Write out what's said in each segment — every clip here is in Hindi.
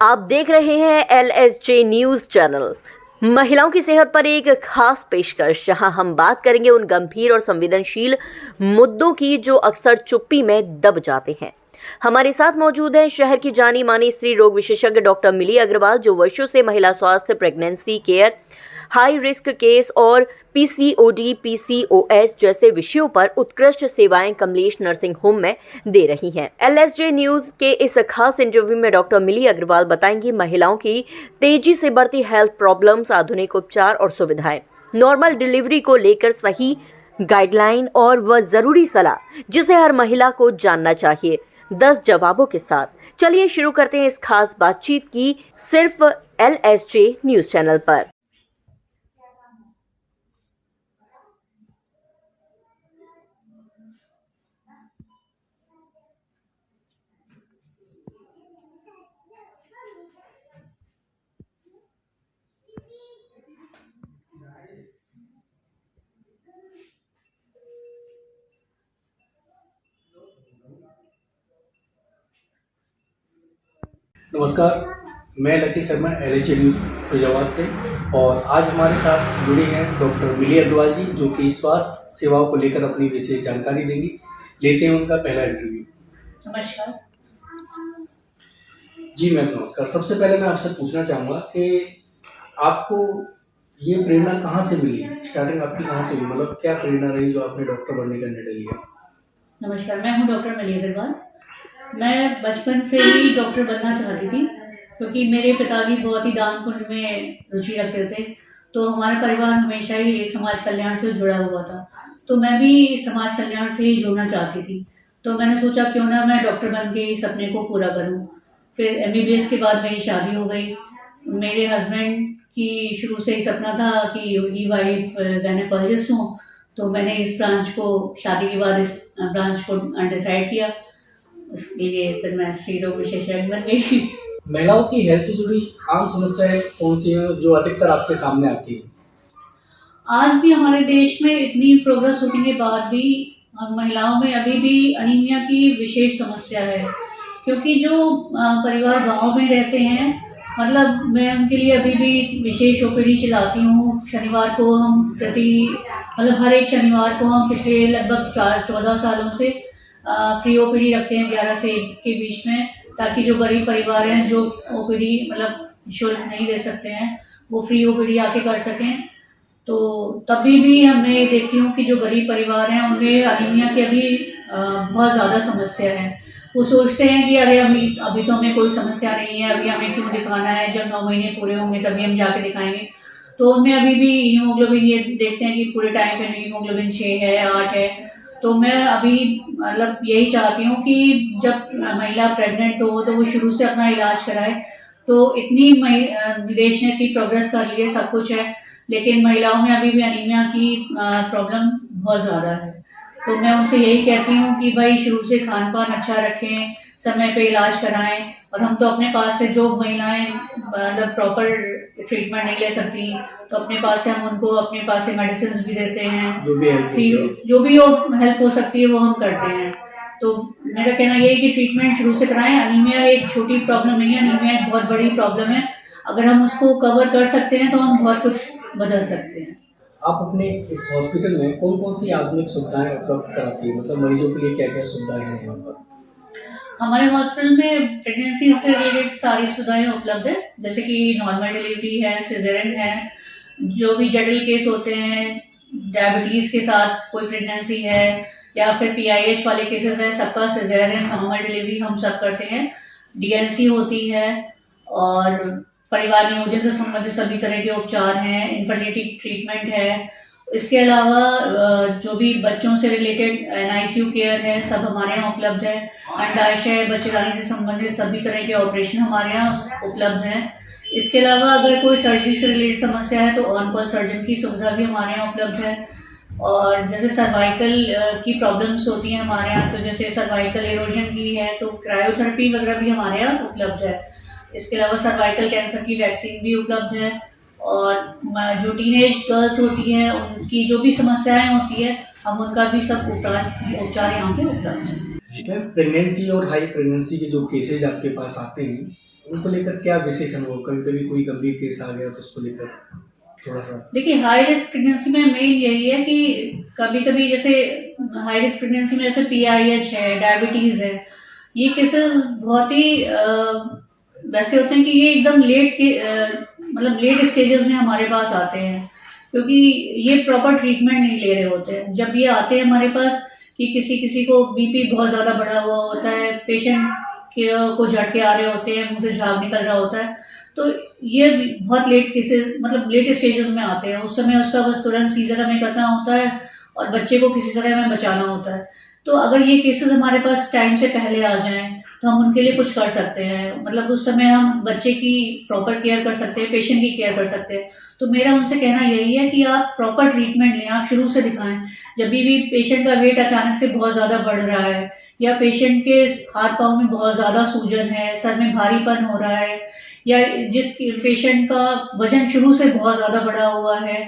आप देख रहे हैं LSJ न्यूज चैनल। महिलाओं की सेहत पर एक खास पेशकश, जहां हम बात करेंगे उन गंभीर और संवेदनशील मुद्दों की जो अक्सर चुप्पी में दब जाते हैं। हमारे साथ मौजूद है शहर की जानी मानी स्त्री रोग विशेषज्ञ डॉक्टर मिली अग्रवाल, जो वर्षों से महिला स्वास्थ्य, pregnancy care, high risk case और PCOD, PCOS जैसे विषयों पर उत्कृष्ट सेवाएं कमलेश नर्सिंग होम में दे रही हैं। LSJ न्यूज के इस खास इंटरव्यू में डॉक्टर मिली अग्रवाल बताएंगी महिलाओं की तेजी से बढ़ती हेल्थ प्रॉब्लम्स, आधुनिक उपचार और सुविधाएं, नॉर्मल डिलीवरी को लेकर सही गाइडलाइन और वह जरूरी सलाह जिसे हर महिला को जानना चाहिए, 10 जवाबों के साथ। चलिए शुरू करते हैं इस खास बातचीत की, सिर्फ LSJ न्यूज चैनल पर। नमस्कार, मैं lucky Sharma LSJ news Faizabad से, और आज हमारे साथ जुड़े हैं डॉक्टर मिली अग्रवाल जी, जो कि स्वास्थ्य सेवाओं को लेकर अपनी विशेष जानकारी देंगी। लेते हैं उनका पहला इंटरव्यू। नमस्कार जी मैम, नमस्कार। सबसे पहले मैं आपसे पूछना चाहूँगा कि आपको ये प्रेरणा कहाँ से मिली, स्टार्टिंग आपकी कहाँ से हुई, मतलब क्या प्रेरणा रही जो आपने डॉक्टर बनने का निर्णय लिया? नमस्कार, मैं हूँ डॉक्टर मिली अग्रवाल। मैं बचपन से ही डॉक्टर बनना चाहती थी, क्योंकि मेरे पिताजी बहुत ही दान पुण्य में रुचि रखते थे। तो हमारा परिवार हमेशा ही समाज कल्याण से जुड़ा हुआ था, तो मैं भी समाज कल्याण से ही जुड़ना चाहती थी। तो मैंने सोचा क्यों ना मैं डॉक्टर बन के इस सपने को पूरा करूं। फिर MBBS के बाद मेरी शादी हो गई। मेरे हस्बैंड की शुरू से ही सपना था कि उनकी वाइफ गायनेकोलॉजिस्ट हूँ, तो मैंने इस ब्रांच को शादी के बाद इस ब्रांच को डिसाइड किया। उसके लिए फिर मैं स्त्री रोग विशेषज्ञ बन गई। महिलाओं की हेल्थ से जुड़ी आम समस्याएं कौन सी हैं जो अधिकतर आपके सामने आती है? आज भी हमारे देश में इतनी प्रोग्रेस होने के बाद भी महिलाओं में अभी भी अनीमिया की विशेष समस्या है, क्योंकि जो परिवार गांव में रहते हैं, मतलब मैं उनके लिए अभी भी विशेष OPD चलाती हूँ। शनिवार को हम मतलब हर एक शनिवार को हम पिछले लगभग 14 सालों से फ्री OPD रखते हैं 11 से 1 के बीच में, ताकि जो गरीब परिवार हैं जो OPD मतलब शुल्क नहीं दे सकते हैं, वो फ्री OPD आके कर सकें। तो तभी भी मैं देखती हूँ कि जो गरीब परिवार हैं उनमें अनीमिया की अभी बहुत ज़्यादा समस्या है। वो सोचते हैं कि अरे अभी तो हमें कोई समस्या नहीं है, अभी हमें क्यों दिखाना है, जब 9 महीने पूरे होंगे तभी हम जाके दिखाएंगे। तो उनमें अभी भी हीमोग्लोबिन, ये देखते हैं कि पूरे टाइम पे हीमोग्लोबिन 6 है, 8 है। तो मैं अभी मतलब यही चाहती हूँ कि जब महिला प्रेग्नेंट हो तो वो शुरू से अपना इलाज कराए। तो इतनी देश ने इतनी प्रोग्रेस कर ली है, सब कुछ है, लेकिन महिलाओं में अभी भी अनीमिया की प्रॉब्लम बहुत ज़्यादा है। तो मैं उनसे यही कहती हूँ कि भाई शुरू से खान पान अच्छा रखें, समय पे इलाज कराएं। और हम तो अपने पास से जो महिलाएं मतलब प्रॉपर ट्रीटमेंट नहीं ले सकती, तो अपने पास से हम उनको अपने पास से मेडिसिन भी देते हैं, जो भी हेल्प हो सकती है वो हम करते हैं। तो मेरा कहना ये है कि ट्रीटमेंट शुरू से कराएं। अनीमिया एक छोटी प्रॉब्लम नहीं है, अनीमिया एक बहुत बड़ी प्रॉब्लम है। अगर हम उसको कवर कर सकते हैं तो हम बहुत कुछ बदल सकते हैं। आप अपने इस हॉस्पिटल में कौन कौन सी आधुनिक सुविधाएं उपलब्ध कराती है, मतलब मरीजों के लिए क्या क्या सुविधाएं हैं यहाँ पर? हमारे हॉस्पिटल में प्रेगनेंसी से रिलेटेड सारी सुविधाएं उपलब्ध है, जैसे कि नॉर्मल डिलीवरी है, सिजेरियन है, जो भी जटिल केस होते हैं, डायबिटीज़ के साथ कोई प्रेगनेंसी है या फिर PIH वाले केसेस हैं, सबका सिजेरियन, नॉर्मल डिलीवरी हम सब करते हैं। DNC होती है, और परिवार नियोजन से संबंधित सभी तरह के उपचार हैं, इनफर्टिलिटी ट्रीटमेंट है। इसके अलावा जो भी बच्चों से रिलेटेड NICU केयर है, सब हमारे यहाँ उपलब्ध है। अंडाशय, बच्चेदानी से संबंधित सभी तरह के ऑपरेशन हमारे यहाँ उपलब्ध हैं। इसके अलावा अगर कोई सर्जरी से रिलेटेड समस्या है तो ऑन कॉल सर्जन की सुविधा भी हमारे यहाँ उपलब्ध है। और जैसे सर्वाइकल की प्रॉब्लम्स होती हैं हमारे यहाँ, तो जैसे सर्वाइकल इरोजन की है तो क्रायोथेरेपी वगैरह भी हमारे यहाँ उपलब्ध है। इसके अलावा सर्वाइकल कैंसर की वैक्सीन भी उपलब्ध है। और जो टीनेज गर्ल्स होती हैं उनकी जो भी समस्याएं होती है, हम उनका भी सब उपचार यहाँ पे उपलब्ध है। प्रेगनेंसी और हाई प्रेगनेंसी के जो केसेज आपके पास आते हैं, उनको लेकर क्या विशेष अनुभव, कभी कभी कोई गंभीर केस आ गया तो उसको लेकर थोड़ा सा? देखिए, हाई रिस्क प्रेगनेंसी में मेन यही है कि कभी कभी जैसे हाई रिस्क प्रेगनेंसी में जैसे PIH है, डायबिटीज़ है, ये केसेस बहुत ही वैसे होते हैं कि ये एकदम लेट के मतलब लेट स्टेजेस में हमारे पास आते हैं, क्योंकि ये प्रॉपर ट्रीटमेंट नहीं ले रहे होते हैं। जब ये आते हैं हमारे पास कि किसी किसी को BP बहुत ज़्यादा बढ़ा हुआ होता है, पेशेंट को झटके आ रहे होते हैं, मुंह से झाग निकल रहा होता है, तो ये बहुत लेट केसेस मतलब लेट स्टेजेस में आते हैं। उस समय उसका बस तुरंत सीजर हमें करना होता है और बच्चे को किसी तरह हमें बचाना होता है। तो अगर ये केसेस हमारे पास टाइम से पहले आ जाएं तो हम उनके लिए कुछ कर सकते हैं, मतलब उस समय हम बच्चे की प्रॉपर केयर कर सकते हैं, पेशेंट की केयर कर सकते हैं। तो मेरा उनसे कहना यही है कि आप प्रॉपर ट्रीटमेंट लें, आप शुरू से दिखाएं। जब भी पेशेंट का वेट अचानक से बहुत ज़्यादा बढ़ रहा है या पेशेंट के हाथ पाँव में बहुत ज़्यादा सूजन है, सर में भारीपन हो रहा है, या जिस पेशेंट का वजन शुरू से बहुत ज़्यादा बढ़ा हुआ है,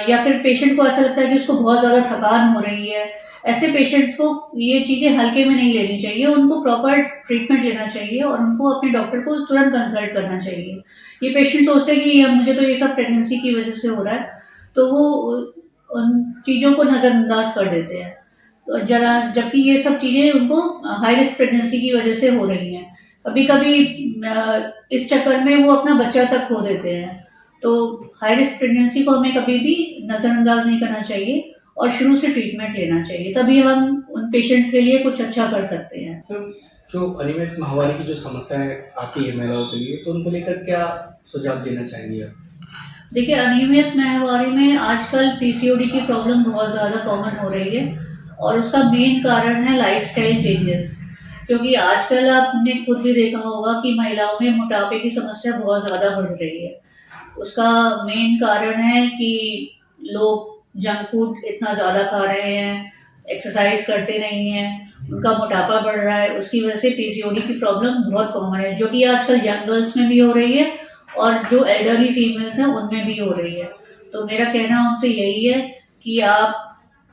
या फिर पेशेंट को ऐसा लगता है कि उसको बहुत ज़्यादा थकान हो रही है, ऐसे पेशेंट्स को ये चीज़ें हल्के में नहीं लेनी चाहिए। उनको प्रॉपर ट्रीटमेंट लेना चाहिए और उनको अपने डॉक्टर को तुरंत कंसल्ट करना चाहिए। ये पेशेंट सोचते हैं कि मुझे तो ये सब प्रेगनेंसी की वजह से हो रहा है, तो वो उन चीज़ों को नज़रअंदाज कर देते हैं, जबकि ये सब चीज़ें उनको हाई रिस्क प्रेगनेंसी की वजह से हो रही हैं। कभी कभी इस चक्कर में वो अपना बच्चा तक खो देते हैं। तो हाई रिस्क प्रेगनेंसी को हमें कभी भी नज़रअंदाज नहीं करना चाहिए और शुरू से ट्रीटमेंट लेना चाहिए, तभी हम उन पेशेंट्स के लिए कुछ अच्छा कर सकते हैं। तो जो अनियमित माहवारी की जो समस्याएं आती है महिलाओं के लिए, तो उनको लेकर क्या सुझाव देना चाहेंगे आप? देखिए, अनियमित माहवारी में आजकल PCOD की प्रॉब्लम बहुत ज़्यादा कॉमन हो रही है और उसका मेन कारण है लाइफस्टाइल चेंजेस। क्योंकि आजकल आपने खुद भी देखा होगा कि महिलाओं में मोटापे की समस्या बहुत ज़्यादा बढ़ रही है। उसका मेन कारण है कि लोग जंक फूड इतना ज़्यादा खा रहे हैं, एक्सरसाइज करते नहीं हैं, उनका मोटापा बढ़ रहा है। उसकी वजह से PCOD की प्रॉब्लम बहुत कॉमन है, जो कि आजकल यंग गर्ल्स में भी हो रही है और जो एल्डरली फीमेल्स हैं उनमें भी हो रही है। तो मेरा कहना उनसे यही है कि आप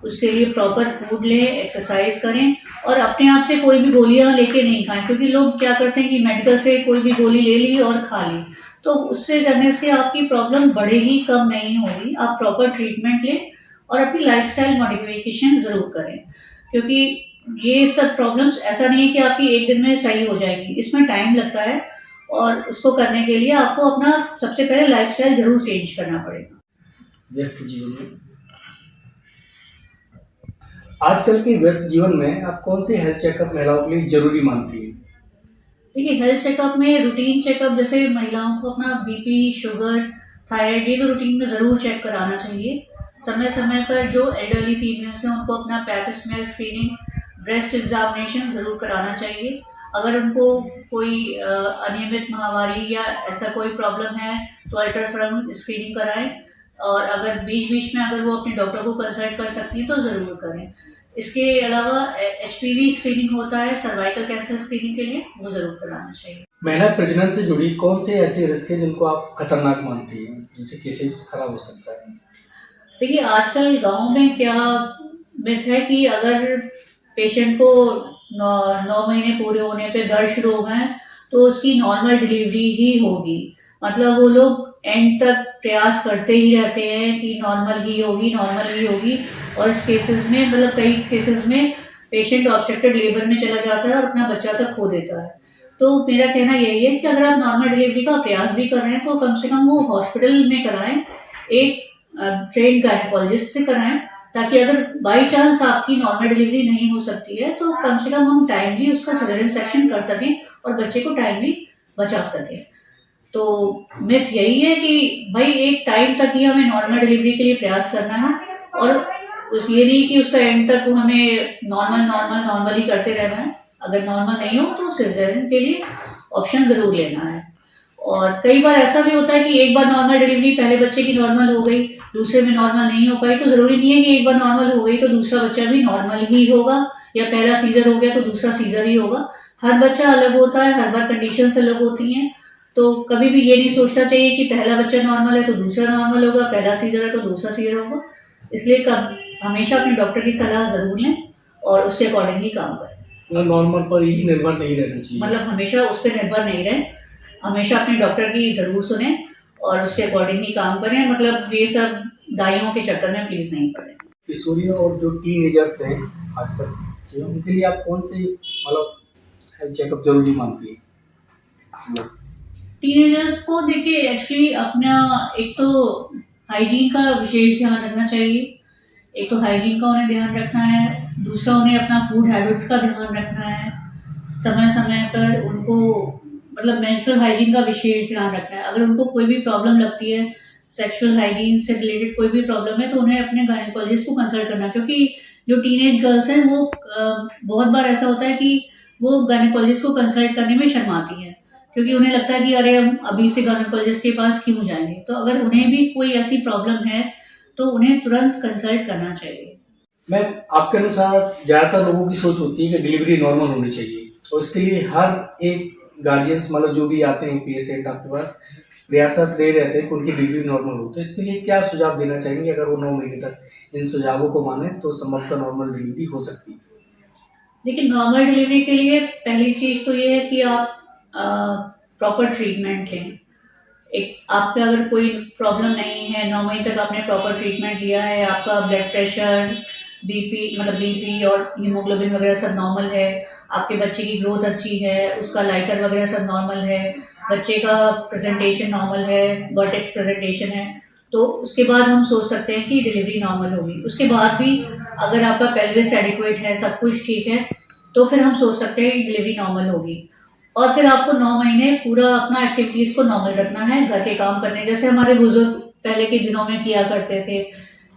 उसके लिए प्रॉपर फूड लें, एक्सरसाइज करें और अपने आप से कोई भी गोलियां लेके नहीं खाएं, क्योंकि लोग क्या करते हैं कि मेडिकल से कोई भी गोली ले ली और खा ली, तो उससे करने से आपकी प्रॉब्लम बढ़ेगी, कम नहीं होगी। आप प्रॉपर ट्रीटमेंट लें और अपनी लाइफस्टाइल मॉडिफिकेशन ज़रूर करें, क्योंकि ये सब प्रॉब्लम्स ऐसा नहीं है कि आपकी एक दिन में सही हो जाएगी, इसमें टाइम लगता है और उसको करने के लिए आपको अपना सबसे पहले लाइफस्टाइल ज़रूर चेंज करना पड़ेगा। व्यस्त जीवन में, आजकल के व्यस्त जीवन में आप कौन से हेल्थ चेकअप महिलाओं के लिए जरूरी मानती हैं? देखिए, हेल्थ चेकअप में रूटीन चेकअप, जैसे महिलाओं को अपना BP, शुगर, थायराइड, ये तो रूटीन में ज़रूर चेक कराना चाहिए। समय समय पर जो एल्डरली फीमेल्स हैं उनको अपना pap smear screening, breast examination ज़रूर कराना चाहिए। अगर उनको कोई अनियमित माहवारी या ऐसा कोई प्रॉब्लम है तो अल्ट्रासाउंड स्क्रीनिंग कराएं, और अगर बीच बीच में अगर वो अपने डॉक्टर को कंसल्ट कर सकती है तो ज़रूर करें। इसके अलावा HPV स्क्रीनिंग होता है सर्वाइकल कैंसर स्क्रीनिंग के लिए, वो ज़रूर कराना चाहिए। महिला प्रजनन से जुड़ी कौन से ऐसे रिस्क हैं जिनको आप खतरनाक मानती हैं, जिनसे केसेस खराब हो सकता है? देखिए, आजकल गांव में क्या मिथ है कि अगर पेशेंट को 9 महीने पूरे होने पे दर्द शुरू हो गए तो उसकी नॉर्मल डिलीवरी ही होगी। मतलब वो लोग एंड तक प्रयास करते ही रहते हैं कि नॉर्मल ही होगी, नॉर्मल ही होगी, और इस केसेस में मतलब कई केसेस में पेशेंट ऑब्स्ट्रक्टेड लेबर में चला जाता है और अपना बच्चा तक खो देता है। तो मेरा कहना यही है कि अगर आप नॉर्मल डिलीवरी का प्रयास भी कर रहे हैं तो कम से कम वो हॉस्पिटल में कराएं, एक ट्रेन्ड गायनेकोलॉजिस्ट से कराएं, ताकि अगर बाई चांस आपकी नॉर्मल डिलीवरी नहीं हो सकती है तो कम से कम हम टाइमली उसका सिजेरियन सेक्शन कर सकें और बच्चे को टाइमली बचा सकें। तो मिथ यही है कि भाई एक टाइम तक ही हमें नॉर्मल डिलीवरी के लिए प्रयास करना है, और ये नहीं कि उसका एंड तक हमें नॉर्मल ही करते रहना है। अगर नॉर्मल नहीं हो तो सिजेरियन के लिए ऑप्शन ज़रूर लेना है। और कई बार ऐसा भी होता है कि एक बार नॉर्मल डिलीवरी पहले बच्चे की नॉर्मल हो गई, दूसरे में नॉर्मल नहीं हो पाई, तो ज़रूरी नहीं है कि एक बार नॉर्मल हो गई तो दूसरा बच्चा भी नॉर्मल ही होगा, या पहला सीजर हो गया तो दूसरा सीजर ही होगा। हर बच्चा अलग होता है, हर बार कंडीशंस अलग होती हैं, तो कभी भी ये नहीं सोचना चाहिए कि पहला बच्चा नॉर्मल है तो दूसरा नॉर्मल होगा, पहला सीजर है तो दूसरा सीजर होगा। इसलिए हमेशा अपने डॉक्टर की सलाह ज़रूर लें और उसके अकॉर्डिंग ही काम करें। नॉर्मल पर ही निर्भर नहीं रहना चाहिए, मतलब हमेशा उस पर निर्भर नहीं रहें, हमेशा अपने डॉक्टर की ज़रूर सुने और उसके अकॉर्डिंग ही काम करें। मतलब ये सब दाइयों के चक्कर में प्लीज़ नहीं पड़े। किशोरियों और जो टीनेजर्स हैं आजकल के, उनके लिए आप कौन से मतलब हेल्थ चेकअप जरूरी मानती है? टीनेजर्स को देखिए एक्चुअली अपना एक तो हाइजीन का विशेष ध्यान रखना चाहिए। एक तो हाइजीन का उन्हें ध्यान रखना है, दूसरा उन्हें अपना फूड हैबिट्स का ध्यान रखना है। समय समय पर उनको मतलब मेंस्ट्रुअल हाइजीन का विशेष ध्यान रखना है। अगर उनको कोई भी प्रॉब्लम लगती है, सेक्सुअल हाइजीन से रिलेटेड कोई भी प्रॉब्लम है, तो उन्हें अपने गायनेकोलॉजिस्ट को कंसल्ट करना है। क्योंकि जो टीनेज गर्ल्स हैं वो बहुत बार ऐसा होता है कि वो गायनेकोलॉजिस्ट को कंसल्ट करने में शर्माती हैं, क्योंकि उन्हें लगता है कि अरे हम अभी से गायनेकोलॉजिस्ट के पास क्यों जाएंगे। तो अगर उन्हें भी कोई ऐसी प्रॉब्लम है तो उन्हें तुरंत कंसल्ट करना चाहिए। मैम, आपके अनुसार ज़्यादातर लोगों की सोच होती है कि डिलीवरी नॉर्मल होनी चाहिए, और इसके लिए हर एक गार्जियंस मतलब जो भी आते हैं पेशेंट आपके पास प्रयासरत रह रहते हैं कि उनकी डिलीवरी नॉर्मल हो। तो इसके लिए क्या सुझाव देना चाहेंगे? अगर वो 9 महीने तक इन सुझावों को माने तो संभवतः नॉर्मल डिलीवरी हो सकती है। देखिए, नॉर्मल डिलीवरी के लिए पहली चीज़ तो ये है कि आप प्रॉपर ट्रीटमेंट लें। एक आपका अगर कोई प्रॉब्लम नहीं है, 9 महीने तक आपने प्रॉपर ट्रीटमेंट लिया है, आपका ब्लड प्रेशर, बीपी और हीमोग्लोबिन वगैरह सब नॉर्मल है, आपके बच्चे की ग्रोथ अच्छी है, उसका लाइकर वगैरह सब नॉर्मल है, बच्चे का प्रेजेंटेशन नॉर्मल है, वर्टेक्स प्रेजेंटेशन है, तो उसके बाद हम सोच सकते हैं कि डिलीवरी नॉर्मल होगी। उसके बाद भी अगर आपका पेल्विस एडिक्वेट है, सब कुछ ठीक है, तो फिर हम सोच सकते हैं कि डिलीवरी नॉर्मल होगी। और फिर आपको 9 महीने पूरा अपना एक्टिविटीज़ को नॉर्मल रखना है, घर के काम करने जैसे हमारे बुजुर्ग पहले के दिनों में किया करते थे,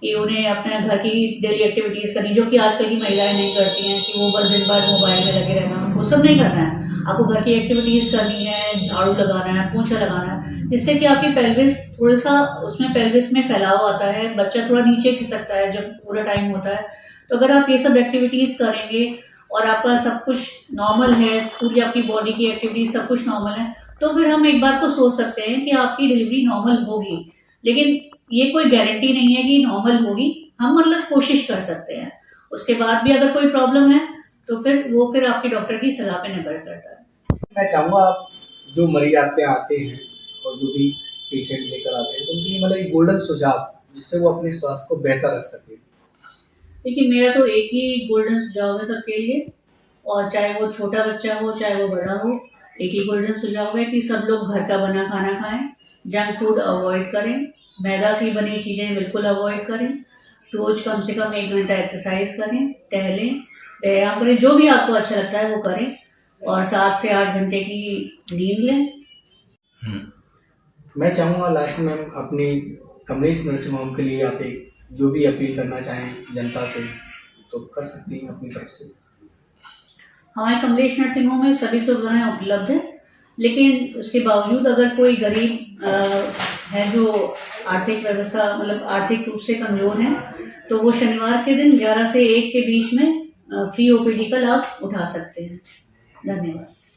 कि उन्हें अपने घर की डेली एक्टिविटीज़ करनी, जो कि आजकल की महिलाएं नहीं करती हैं, कि वो बस दिन भर मोबाइल में लगे रहना, वो सब नहीं करना है। आपको घर की एक्टिविटीज़ करनी है, झाड़ू लगाना है, पोंछा लगाना है, जिससे कि आपकी पेल्विस थोड़ा सा उसमें पेल्विस में फैलाव आता है, बच्चा थोड़ा नीचे खिसकता है जब पूरा टाइम होता है। तो अगर आप ये सब एक्टिविटीज़ करेंगे और आपका सब कुछ नॉर्मल है, पूरी आपकी बॉडी की एक्टिविटीज सब कुछ नॉर्मल है, तो फिर हम एक बार को सोच सकते हैं कि आपकी डिलीवरी नॉर्मल होगी। लेकिन ये कोई गारंटी नहीं है कि नॉर्मल होगी, हम मतलब कोशिश कर सकते हैं। उसके बाद भी अगर कोई प्रॉब्लम है तो फिर आपके डॉक्टर की सलाह पे निर्भर करता है। मैं चाहूँगा आप जो मरीज आपके यहाँ आते हैं और जो भी पेशेंट लेकर आते हैं, तो उनके लिए मतलब एक गोल्डन सुझाव जिससे वो अपने स्वास्थ्य को बेहतर रख सके। देखिए, मेरा तो एक ही गोल्डन सुझाव है सबके लिए, और चाहे वो छोटा बच्चा हो चाहे वो बड़ा हो, एक ही गोल्डन सुझाव है कि सब लोग घर का बना खाना खाएं, जंक फूड अवॉइड करें, मैदा से बनी चीज़ें बिल्कुल अवॉइड करें, रोज कम से कम 1 घंटा एक्सरसाइज करें, टहलें, व्यायाम करें, जो भी आपको अच्छा लगता है वो करें, और 7 से 8 घंटे की नींद लें। मैं चाहूँगा लास्ट में अपनी कमलेश नर्सिंग होम के लिए आप एक जो भी अपील करना चाहें जनता से तो कर सकती हैं अपनी तरफ से। हमारे कमलेश नर्सिंग होम में सभी सुविधाएं उपलब्ध हैं, लेकिन उसके बावजूद अगर कोई गरीब है जो आर्थिक व्यवस्था मतलब आर्थिक रूप से कमज़ोर है, तो वो शनिवार के दिन 11 से 1 के बीच में फ्री ओपीडी का लाभ उठा सकते हैं। धन्यवाद।